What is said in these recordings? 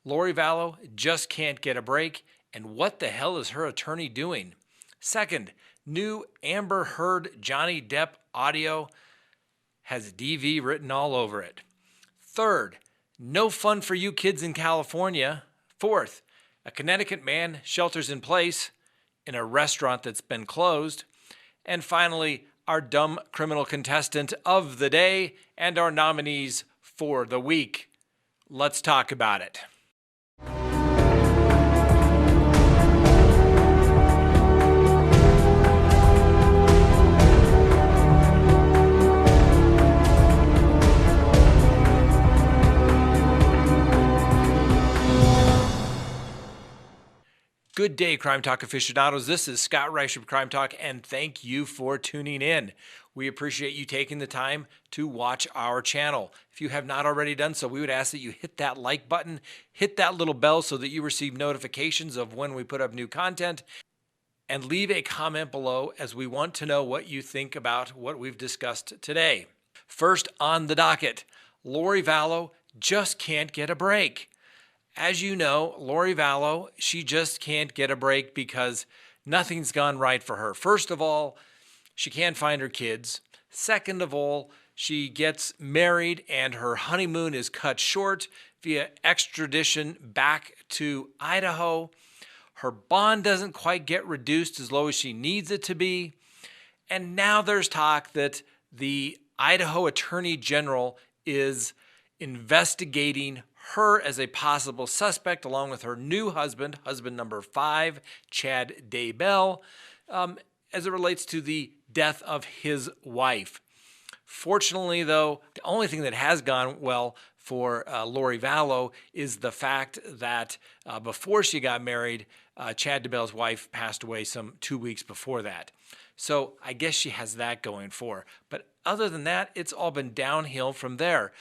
Lori Vallow just can't get a break, and what the hell is her attorney doing? Second, new Amber Heard Johnny Depp audio has DV written all over it. Third, no fun for you kids in California. Fourth, a Connecticut man shelters in place in a restaurant that's been closed. And finally, our dumb criminal contestant of the day and our nominees for the week. Let's talk about it. Good day, Crime Talk aficionados. This is Scott Reisch of Crime Talk, and thank you for tuning in. We appreciate you taking the time to watch our channel. If you have not already done so, we would ask that you hit that like button, hit that little bell so that you receive notifications of when we put up new content, and leave a comment below as we want to know what you think about what we've discussed today. First on the docket, Lori Vallow just can't get a break. As you know, Lori Vallow, she just can't get a break because nothing's gone right for her. First of all, she can't find her kids. Second of all, she gets married and her honeymoon is cut short via extradition back to Idaho. Her bond doesn't quite get reduced as low as she needs it to be. And now there's talk that the Idaho Attorney General is investigating her as a possible suspect, along with her new husband number 5, Chad Daybell, as it relates to the death of his wife. Fortunately, though, the only thing that has gone well for Lori Vallow is the fact that before she got married, Chad Daybell's wife passed away some 2 weeks before that. So I guess she has that going for her. But other than that, it's all been downhill from there.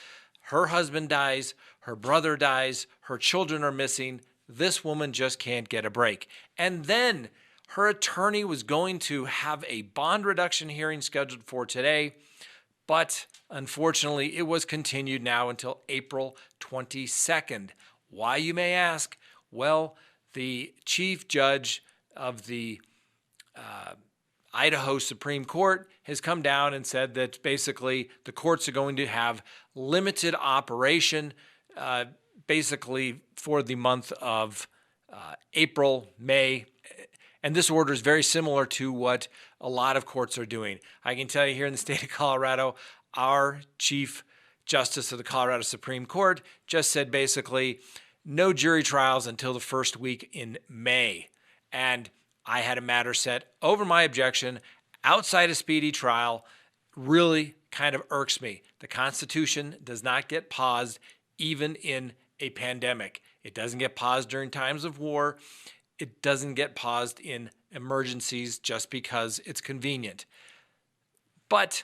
Her husband dies, her brother dies, her children are missing. This woman just can't get a break. And then her attorney was going to have a bond reduction hearing scheduled for today, but unfortunately it was continued now until April 22nd. Why, you may ask? Well, the chief judge of the Idaho Supreme Court has come down and said that basically the courts are going to have limited operation basically for the month of April, May. And this order is very similar to what a lot of courts are doing. I can tell you here in the state of Colorado, our Chief Justice of the Colorado Supreme Court just said basically no jury trials until the first week in May. And I had a matter set over my objection outside a speedy trial. Really kind of irks me. The Constitution does not get paused even in a pandemic. It doesn't get paused during times of war. It doesn't get paused in emergencies just because it's convenient. But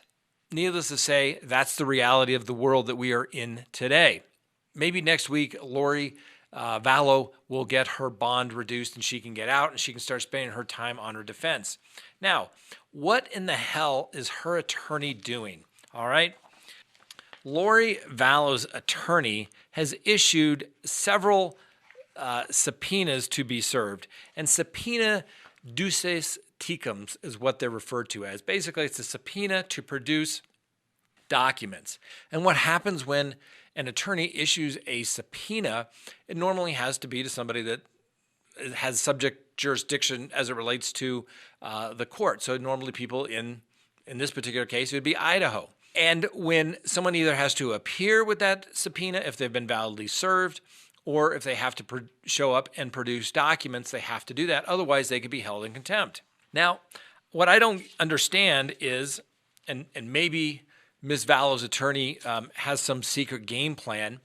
needless to say, that's the reality of the world that we are in today. Maybe next week, Lori Vallow will get her bond reduced and she can get out and she can start spending her time on her defense. Now, what in the hell is her attorney doing? All right. Lori Vallow's attorney has issued several subpoenas to be served, and subpoena duces tecums is what they're referred to as. Basically, it's a subpoena to produce documents. And what happens when an attorney issues a subpoena, it normally has to be to somebody that has subject jurisdiction as it relates to the court. So normally people in this particular case, it would be Idaho. And when someone either has to appear with that subpoena if they've been validly served, or if they have to show up and produce documents, they have to do that. Otherwise, they could be held in contempt. Now, what I don't understand is, and maybe Ms. Vallow's attorney has some secret game plan,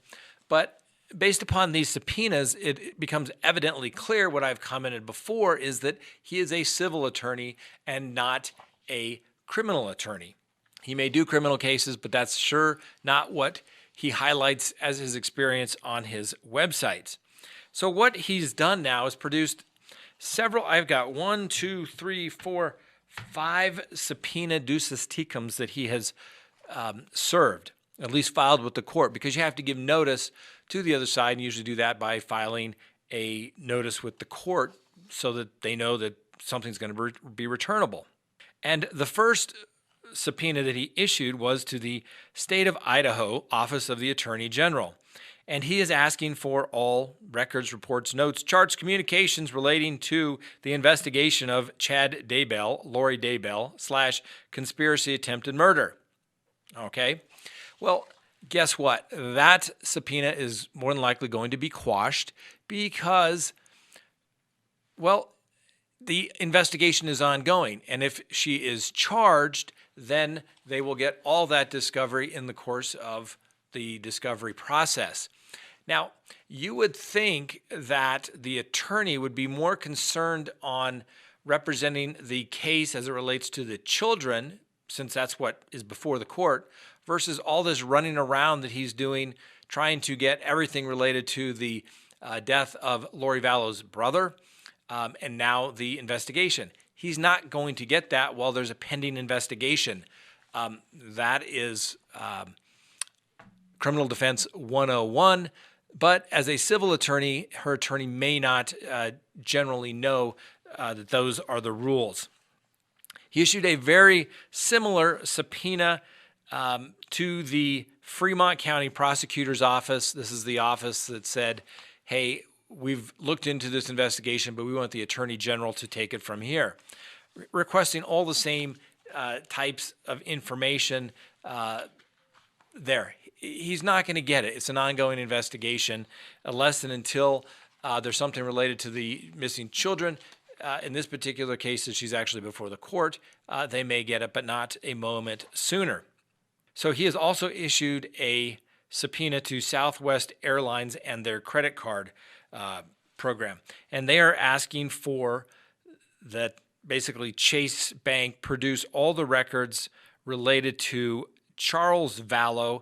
but based upon these subpoenas, it becomes evidently clear what I've commented before is that he is a civil attorney and not a criminal attorney. He may do criminal cases, but that's sure not what he highlights as his experience on his websites. So what he's done now is produced several, I've got 1, 2, 3, 4, 5 subpoena duces tecums that he has served, at least filed with the court, because you have to give notice to the other side, and usually do that by filing a notice with the court so that they know that something's going to be returnable. And the first subpoena that he issued was to the State of Idaho Office of the Attorney General. And he is asking for all records, reports, notes, charts, communications relating to the investigation of Chad Daybell, Lori Daybell / conspiracy attempted murder. Okay? Well, guess what? That subpoena is more than likely going to be quashed because, well, the investigation is ongoing. And if she is charged, then they will get all that discovery in the course of the discovery process. Now, you would think that the attorney would be more concerned on representing the case as it relates to the children, since that's what is before the court, versus all this running around that he's doing, trying to get everything related to the death of Lori Vallow's brother, and now the investigation. He's not going to get that while there's a pending investigation. That is Criminal Defense 101. But as a civil attorney, her attorney may not generally know that those are the rules. He issued a very similar subpoena to the Fremont County Prosecutor's Office. This is the office that said, hey, we've looked into this investigation, but we want the Attorney General to take it from here. Requesting all the same types of information there. He's not going to get it. It's an ongoing investigation unless and until there's something related to the missing children. In this particular case, that she's actually before the court, they may get it, but not a moment sooner. So he has also issued a subpoena to Southwest Airlines and their credit card program. And they are asking for that basically Chase Bank produce all the records related to Charles Vallow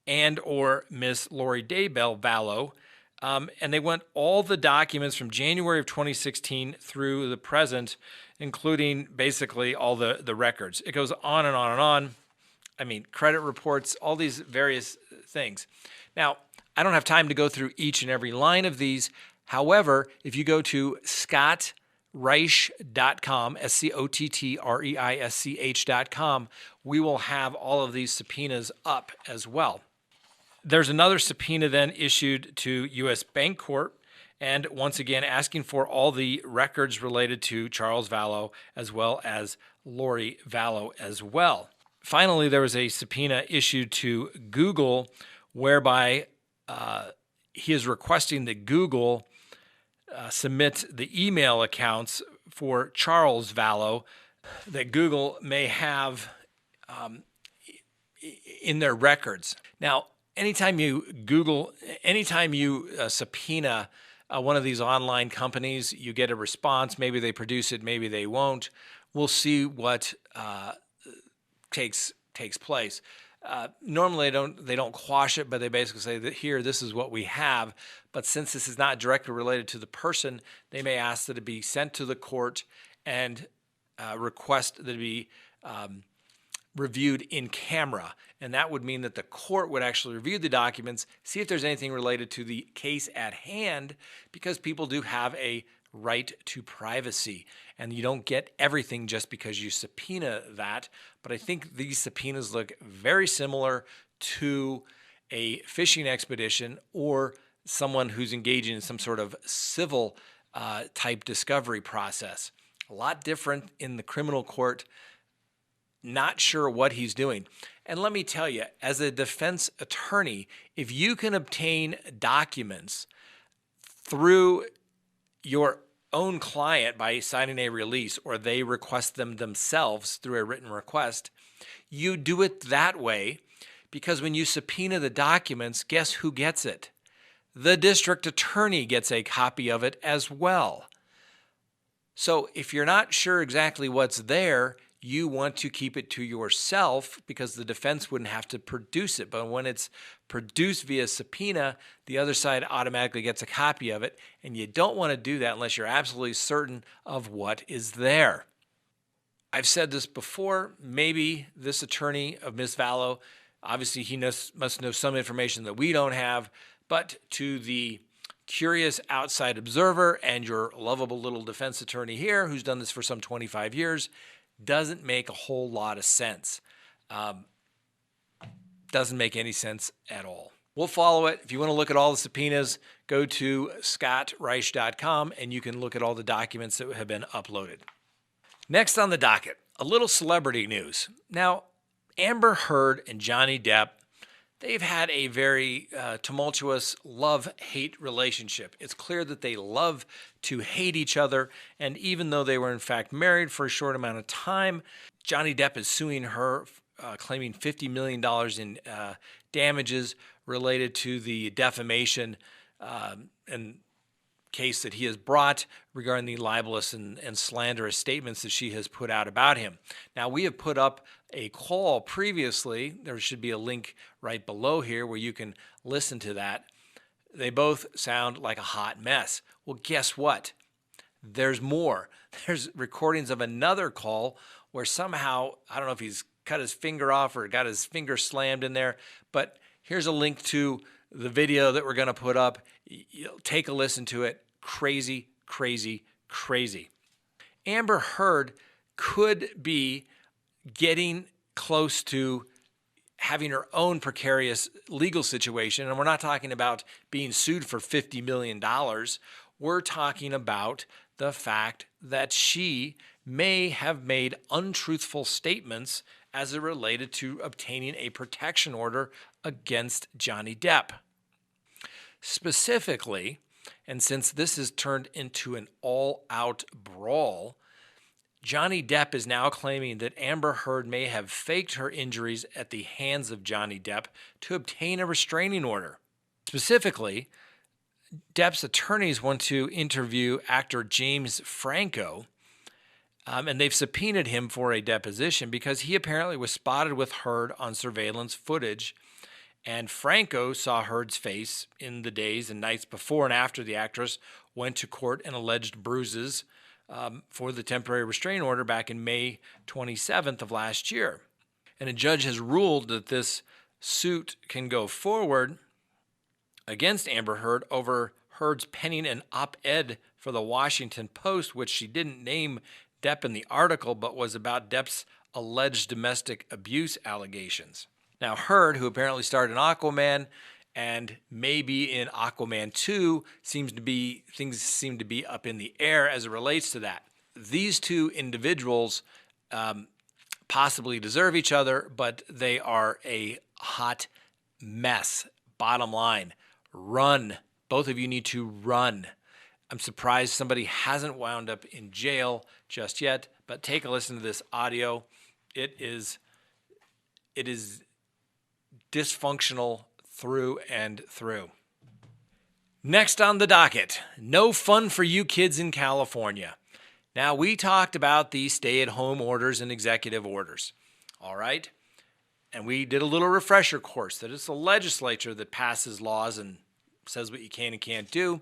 and or Miss Lori Daybell Vallow. And they want all the documents from January of 2016 through the present, including basically all the records. It goes on and on and on. I mean, credit reports, all these various things. Now, I don't have time to go through each and every line of these. However, if you go to ScottReisch.com, ScottReisch.com, we will have all of these subpoenas up as well. There's another subpoena then issued to U.S. Bank Corp, and once again asking for all the records related to Charles Vallow as well as Lori Vallow as well. Finally, there was a subpoena issued to Google whereby he is requesting that Google submit the email accounts for Charles Vallow that Google may have in their records. Now, anytime you subpoena one of these online companies, you get a response. Maybe they produce it, maybe they won't. We'll see what takes place. Normally, they don't quash it, but they basically say that here, this is what we have. But since this is not directly related to the person, they may ask that it be sent to the court and request that it be reviewed in camera. And that would mean that the court would actually review the documents, see if there's anything related to the case at hand, because people do have a right to privacy. And you don't get everything just because you subpoena that. But I think these subpoenas look very similar to a fishing expedition or someone who's engaging in some sort of civil type discovery process. A lot different in the criminal court. Not sure what he's doing. And let me tell you, as a defense attorney, if you can obtain documents through your own client by signing a release, or they request them themselves through a written request, you do it that way, because when you subpoena the documents, guess who gets it? The district attorney gets a copy of it as well. So if you're not sure exactly what's there, you want to keep it to yourself because the defense wouldn't have to produce it. But when it's produced via subpoena, the other side automatically gets a copy of it. And you don't want to do that unless you're absolutely certain of what is there. I've said this before. Maybe this attorney of Ms. Vallow Obviously, he must know some information that we don't have, but to the curious outside observer and your lovable little defense attorney here, who's done this for some 25 years, doesn't make a whole lot of sense. Doesn't make any sense at all. We'll follow it. If you want to look at all the subpoenas, go to ScottReisch.com and you can look at all the documents that have been uploaded. Next on the docket, a little celebrity news. Now, Amber Heard and Johnny Depp, they've had a very tumultuous love-hate relationship. It's clear that they love to hate each other, and even though they were in fact married for a short amount of time, Johnny Depp is suing her, claiming $50 million in damages related to the defamation and case that he has brought regarding the libelous and slanderous statements that she has put out about him. Now, we have put up a call previously. There should be a link right below here where you can listen to that. They both sound like a hot mess. Well, guess what? There's more. There's recordings of another call where somehow, I don't know if he's cut his finger off or got his finger slammed in there, but here's a link to the video that we're going to put up. Take a listen to it. Crazy, crazy, crazy. Amber Heard could be getting close to having her own precarious legal situation. And we're not talking about being sued for $50 million. We're talking about the fact that she may have made untruthful statements as it related to obtaining a protection order against Johnny Depp. Specifically, and since this has turned into an all-out brawl, Johnny Depp is now claiming that Amber Heard may have faked her injuries at the hands of Johnny Depp to obtain a restraining order. Specifically, Depp's attorneys want to interview actor James Franco, and they've subpoenaed him for a deposition because he apparently was spotted with Heard on surveillance footage. And Franco saw Heard's face in the days and nights before and after the actress went to court and alleged bruises for the temporary restraining order back in May 27th of last year. And a judge has ruled that this suit can go forward against Amber Heard over Heard's penning an op-ed for the Washington Post, which she didn't name Depp in the article, but was about Depp's alleged domestic abuse allegations. Now, Heard, who apparently starred in Aquaman and maybe in Aquaman 2, things seem to be up in the air as it relates to that. These two individuals possibly deserve each other, but they are a hot mess. Bottom line, run. Both of you need to run. I'm surprised somebody hasn't wound up in jail just yet, but take a listen to this audio. It is dysfunctional through and through. Next on the docket, no fun for you kids in California. Now, we talked about the stay-at-home orders and executive orders, all right? And we did a little refresher course that it's the legislature that passes laws and says what you can and can't do.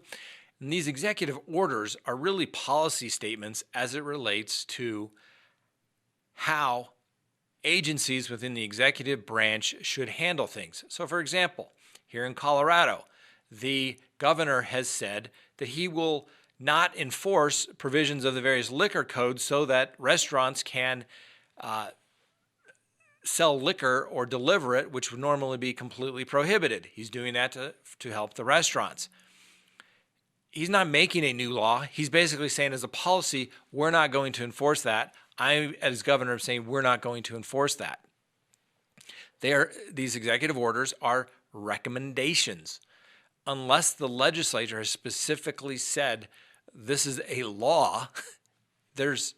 And these executive orders are really policy statements as it relates to how agencies within the executive branch should handle things. So, for example, here in Colorado, the governor has said that he will not enforce provisions of the various liquor codes so that restaurants can sell liquor or deliver it, which would normally be completely prohibited. He's doing that to help the restaurants. He's not making a new law. He's basically saying as a policy, we're not going to enforce that. I, as governor, am saying we're not going to enforce that. These executive orders are recommendations. Unless the legislature has specifically said this is a law, there's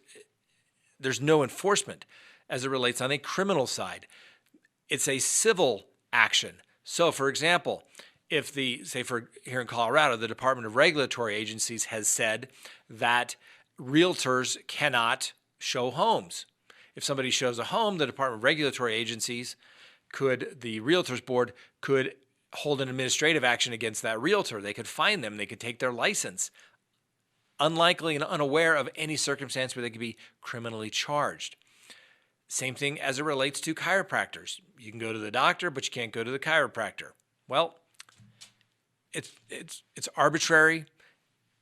no enforcement as it relates on a criminal side. It's a civil action. So, for example, if here in Colorado, the Department of Regulatory Agencies has said that realtors cannot show homes. If somebody shows a home, the Department of Regulatory Agencies the Realtors Board could hold an administrative action against that realtor. They could fine them. They could take their license. Unlikely and unaware of any circumstance where they could be criminally charged. Same thing as it relates to chiropractors. You can go to the doctor, but you can't go to the chiropractor. Well, it's arbitrary.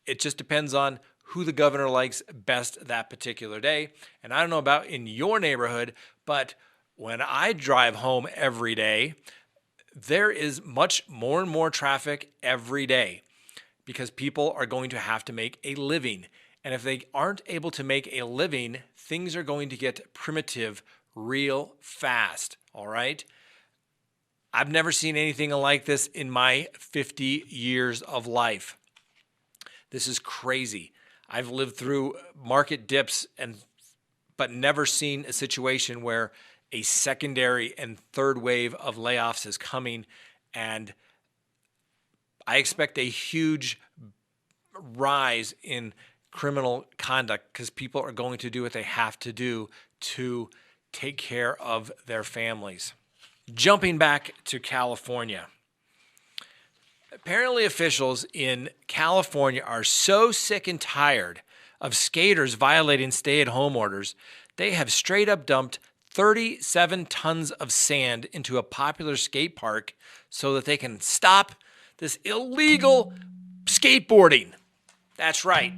It just depends on who the governor likes best that particular day. And I don't know about in your neighborhood, but when I drive home every day, there is much more and more traffic every day because people are going to have to make a living. And if they aren't able to make a living, things are going to get primitive real fast, all right? I've never seen anything like this in my 50 years of life. This is crazy. I've lived through market dips but never seen a situation where a secondary and third wave of layoffs is coming, and I expect a huge rise in criminal conduct because people are going to do what they have to do to take care of their families. Jumping back to California. Apparently officials in California are so sick and tired of skaters violating stay-at-home orders, they have straight up dumped 37 tons of sand into a popular skate park so that they can stop this illegal skateboarding. That's right.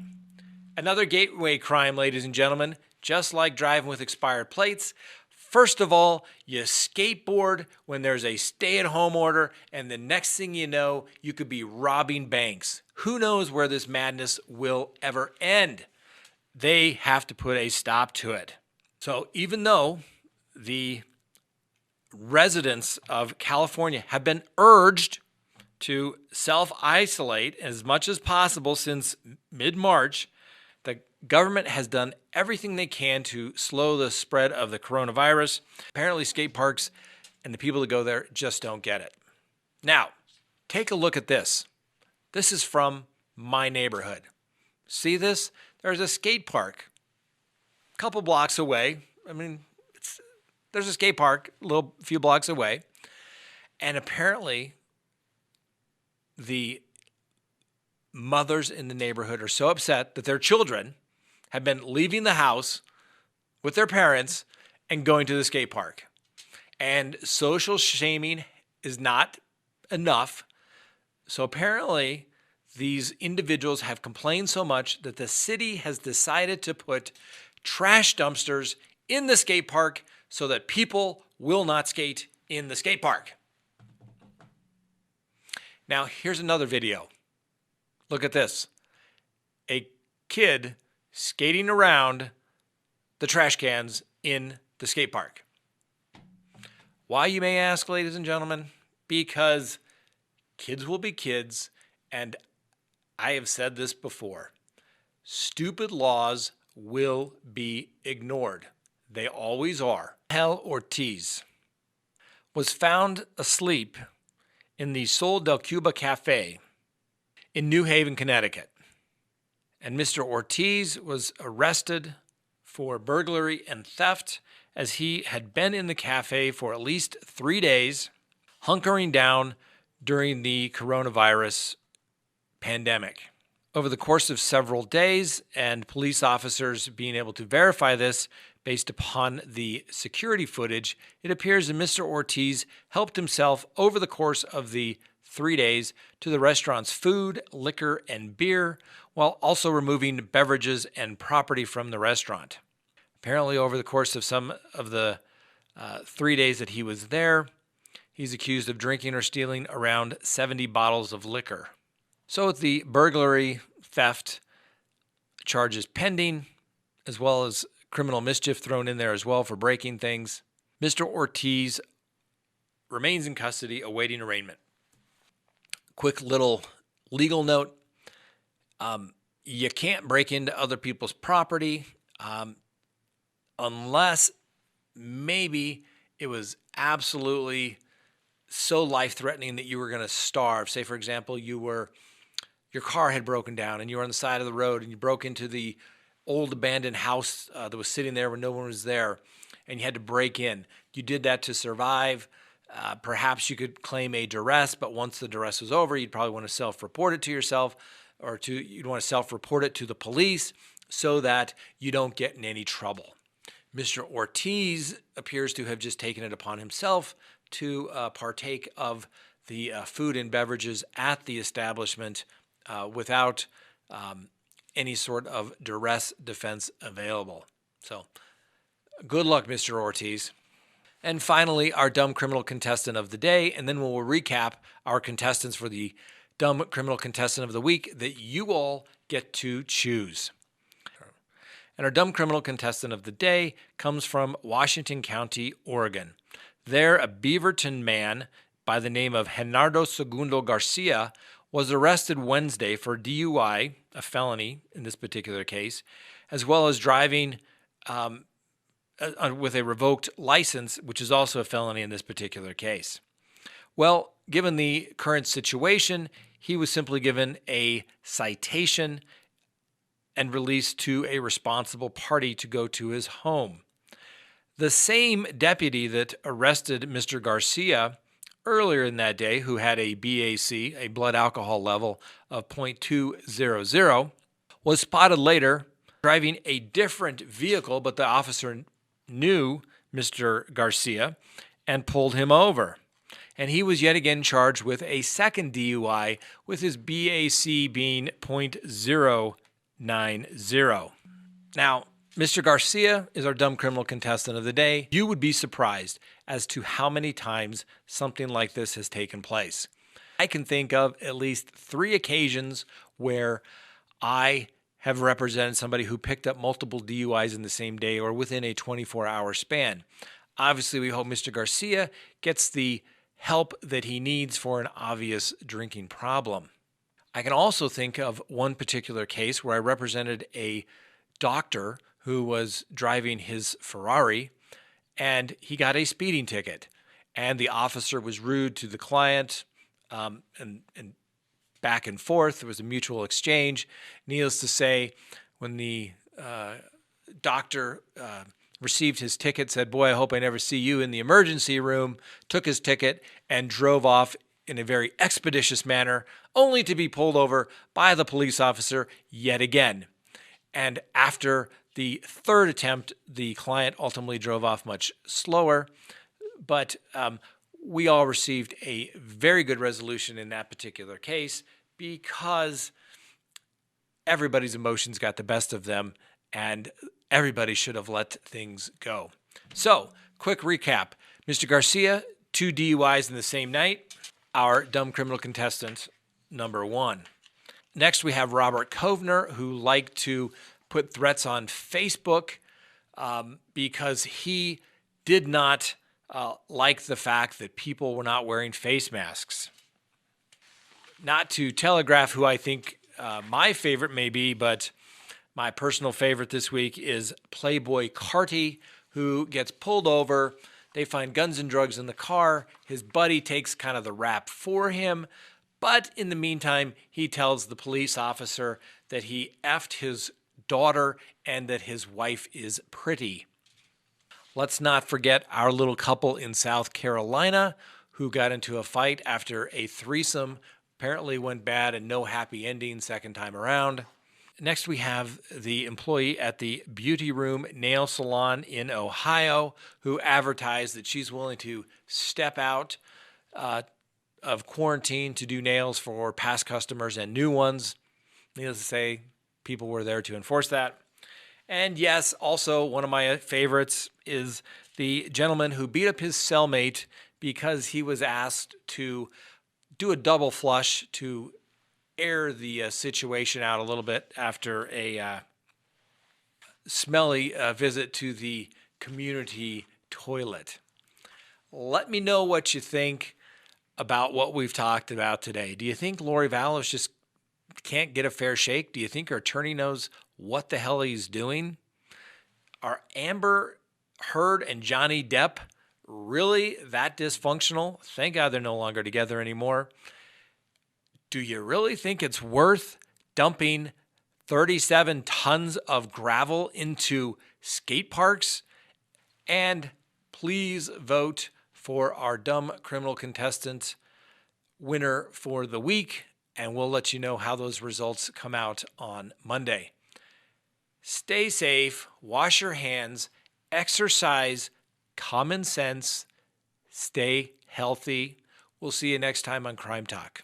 Another gateway crime, ladies and gentlemen, just like driving with expired plates. First of all, you skateboard when there's a stay-at-home order, and the next thing you know, you could be robbing banks. Who knows where this madness will ever end? They have to put a stop to it. So even though the residents of California have been urged to self-isolate as much as possible since mid-March, the government has done everything they can to slow the spread of the coronavirus. Apparently, skate parks and the people that go there just don't get it. Now, take a look at this. This is from my neighborhood. See this? There's a skate park a couple blocks away. There's a skate park a few blocks away. And apparently, the mothers in the neighborhood are so upset that their children have been leaving the house with their parents and going to the skate park. And social shaming is not enough. So apparently, these individuals have complained so much that the city has decided to put trash dumpsters in the skate park so that people will not skate in the skate park. Now, here's another video. Look at this. A kid skating around the trash cans in the skate park. Why, you may ask, ladies and gentlemen? Because kids will be kids, and I have said this before. Stupid laws will be ignored. They always are. Angel Ortiz was found asleep in the Sol del Cuba Cafe in New Haven, Connecticut. And Mr. Ortiz was arrested for burglary and theft as he had been in the cafe for at least 3 days, hunkering down during the coronavirus pandemic. Over the course of several days, and police officers being able to verify this based upon the security footage, it appears that Mr. Ortiz helped himself over the course of the 3 days to the restaurant's food, liquor, and beer, while also removing beverages and property from the restaurant. Apparently, over the course of some of the 3 days that he was there, he's accused of drinking or stealing around 70 bottles of liquor. So with the burglary, theft charges pending, as well as criminal mischief thrown in there as well for breaking things, Mr. Ortiz remains in custody awaiting arraignment. Quick little legal note. You can't break into other people's property unless maybe it was absolutely so life-threatening that you were going to starve. Say, for example, your car had broken down and you were on the side of the road and you broke into the old abandoned house that was sitting there when no one was there, and you had to break in. You did that to survive. Perhaps you could claim a duress, but once the duress was over, you'd probably want to self-report it to yourself, or you'd want to self-report it to the police so that you don't get in any trouble. Mr. Ortiz appears to have just taken it upon himself to partake of the food and beverages at the establishment without any sort of duress defense available. So, good luck, Mr. Ortiz. And finally, our dumb criminal contestant of the day, and then we'll recap our contestants for the dumb criminal contestant of the week that you all get to choose. And our dumb criminal contestant of the day comes from Washington County, Oregon. There, a Beaverton man by the name of Genardo Segundo Garcia was arrested Wednesday for DUI, a felony in this particular case, as well as driving with a revoked license, which is also a felony in this particular case. Well, given the current situation, he was simply given a citation and released to a responsible party to go to his home. The same deputy that arrested Mr. Garcia earlier in that day, who had a BAC, a blood alcohol level of 0.200, was spotted later driving a different vehicle, but the officer knew Mr. Garcia and pulled him over. And he was yet again charged with a second DUI with his BAC being 0.090. Now, Mr. Garcia is our dumb criminal contestant of the day. You would be surprised as to how many times something like this has taken place. I can think of at least 3 occasions where I have represented somebody who picked up multiple DUIs in the same day or within a 24-hour span. Obviously, we hope Mr. Garcia gets the help that he needs for an obvious drinking problem. I can also think of one particular case where I represented a doctor who was driving his Ferrari, and he got a speeding ticket. And the officer was rude to the client, and back and forth. There was a mutual exchange. Needless to say, when the doctor received his ticket, said, "Boy, I hope I never see you in the emergency room," took his ticket and drove off in a very expeditious manner, only to be pulled over by the police officer yet again. And after the third attempt, the client ultimately drove off much slower, but we all received a very good resolution in that particular case because everybody's emotions got the best of them and everybody should have let things go. So, quick recap. Mr. Garcia, 2 DUIs in the same night. Our dumb criminal contestant, number 1. Next, we have Robert Kovner, who liked to put threats on Facebook because he did not like the fact that people were not wearing face masks. Not to telegraph who I think my favorite may be, but my personal favorite this week is Playboy Carti, who gets pulled over. They find guns and drugs in the car. His buddy takes kind of the rap for him. But in the meantime, he tells the police officer that he effed his daughter and that his wife is pretty. Let's not forget our little couple in South Carolina who got into a fight after a threesome apparently went bad and no happy ending second time around. Next, we have the employee at the Beauty Room Nail Salon in Ohio who advertised that she's willing to step out of quarantine to do nails for past customers and new ones. Needless to say, people were there to enforce that. And yes, also one of my favorites is the gentleman who beat up his cellmate because he was asked to do a double flush to air the situation out a little bit after a smelly visit to the community toilet. Let me know what you think about what we've talked about today. Do you think Lori Vallow just can't get a fair shake? Do you think her attorney knows what the hell he's doing? Are Amber Heard and Johnny Depp really that dysfunctional? Thank God they're no longer together anymore. Do you really think it's worth dumping 37 tons of gravel into skate parks? And please vote for our dumb criminal contestant winner for the week, and we'll let you know how those results come out on Monday. Stay safe, wash your hands, exercise common sense, stay healthy. We'll see you next time on Crime Talk.